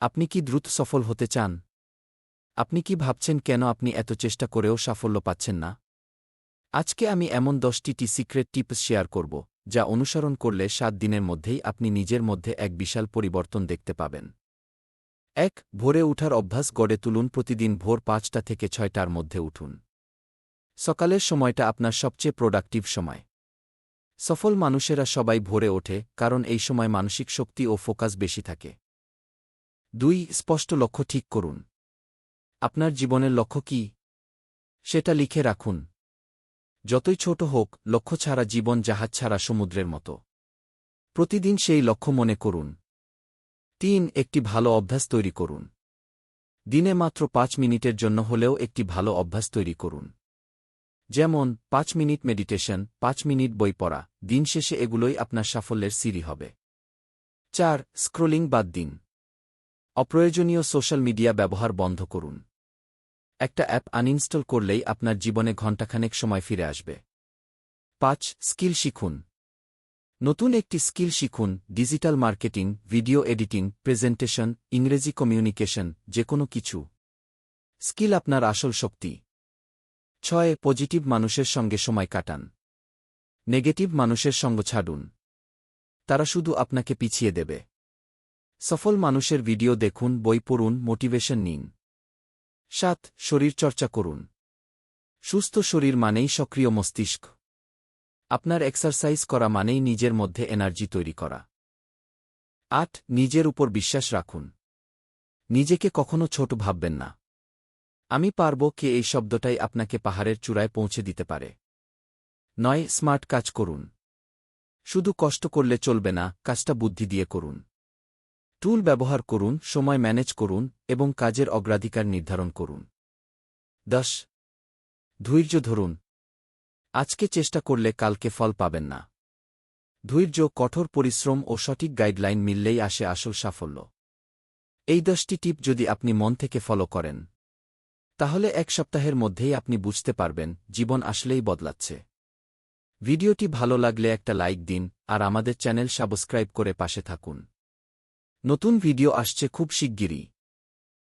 আপনি কি দ্রুত সফল হতে চান? আপনি কি ভাবছেন কেন আপনি এত চেষ্টা করেও সাফল্য পাচ্ছেন না? আজকে আমি এমন 10টি সিক্রেট টিপস শেয়ার করব, যা অনুসরণ করলে 7 দিনের মধ্যেই আপনি নিজের মধ্যে এক বিশাল পরিবর্তন দেখতে পাবেন। ১. ভোরে উঠার অভ্যাস গড়ে তুলুন। প্রতিদিন ভোর 5টা থেকে 6টার মধ্যে উঠুন। সকালের সময়টা আপনার সবচেয়ে প্রোডাক্টিভ সময়। সফল মানুষেরা সবাই ভোরে ওঠে, কারণ এই সময় মানসিক শক্তি ও ফোকাস বেশি থাকে। ২. স্পষ্ট লক্ষ্য ঠিক করুন। আপনার জীবনের লক্ষ্য কী? সেটা লিখে রাখুন। যতই ছোট হোক, লক্ষ্য ছাড়া জীবন জাহাজ ছাড়া সমুদ্রের মতো। প্রতিদিন সেই লক্ষ্য মনে করুন। ৩. একটি ভালো অভ্যাস তৈরি করুন। দিনে মাত্র 5 মিনিটের জন্য হলেও একটি ভালো অভ্যাস তৈরি করুন। যেমন 5 মিনিট মেডিটেশন, 5 মিনিট বই পড়া। দিন শেষে এগুলোই আপনার সাফল্যের সিঁড়ি হবে। ৪. স্ক্রোলিং বাদ দিন। অপ্রয়োজনীয় সোশ্যাল মিডিয়া ব্যবহার বন্ধ করুন। একটা অ্যাপ আনইনস্টল করলেই আপনার জীবনে ঘণ্টাখানেক সময় ফিরে আসবে। ৫. স্কিল শিখুন। নতুন একটি স্কিল শিখুন। Digital marketing, video editing, presentation, ইংরেজি কমিউনিকেশন, যে কোনো কিছু। স্কিল আপনার আসল শক্তি। ৬. পজিটিভ মানুষের সঙ্গে সময় কাটান। নেগেটিভ মানুষের সঙ্গ ছাড়ুন। তারা শুধু আপনাকে পিছিয়ে দেবে। সফল মানুষের ভিডিও দেখুন, বই পড়ুন, মোটিভেশন নিন। ৭. শরীরচর্চা করুন। সুস্থ শরীর মানেই সক্রিয় মস্তিষ্ক। আপনার এক্সারসাইজ করা মানেই নিজের মধ্যে এনার্জি তৈরি করা। ৮. নিজের উপর বিশ্বাস রাখুন। নিজেকে কখনো ছোট ভাববেন না। আমি পারব কে এই শব্দটাই আপনাকে পাহাড়ের চূড়ায় পৌঁছে দিতে পারে। ৯. স্মার্ট কাজ করুন। শুধু কষ্ট করলে চলবে না, কাজটা বুদ্ধি দিয়ে করুন। টুল ব্যবহার করুন, সময় ম্যানেজ করুন এবং কাজের অগ্রাধিকার নির্ধারণ করুন। ১০. ধৈর্য ধরুন। আজকে চেষ্টা করলে কালকে ফল পাবেন না। ধৈর্য, কঠোর পরিশ্রম ও সঠিক গাইডলাইন মিললেই আসে আসল সাফল্য। এই 10টি টিপ যদি আপনি মন থেকে ফলো করেন, তাহলে 1 সপ্তাহের মধ্যেই আপনি বুঝতে পারবেন জীবন আসলেই বদলাচ্ছে। ভিডিওটি ভালো লাগলে একটা লাইক দিন আর আমাদের চ্যানেল সাবস্ক্রাইব করে পাশে থাকুন। নতুন ভিডিও আসছে খুব শিগগিরই।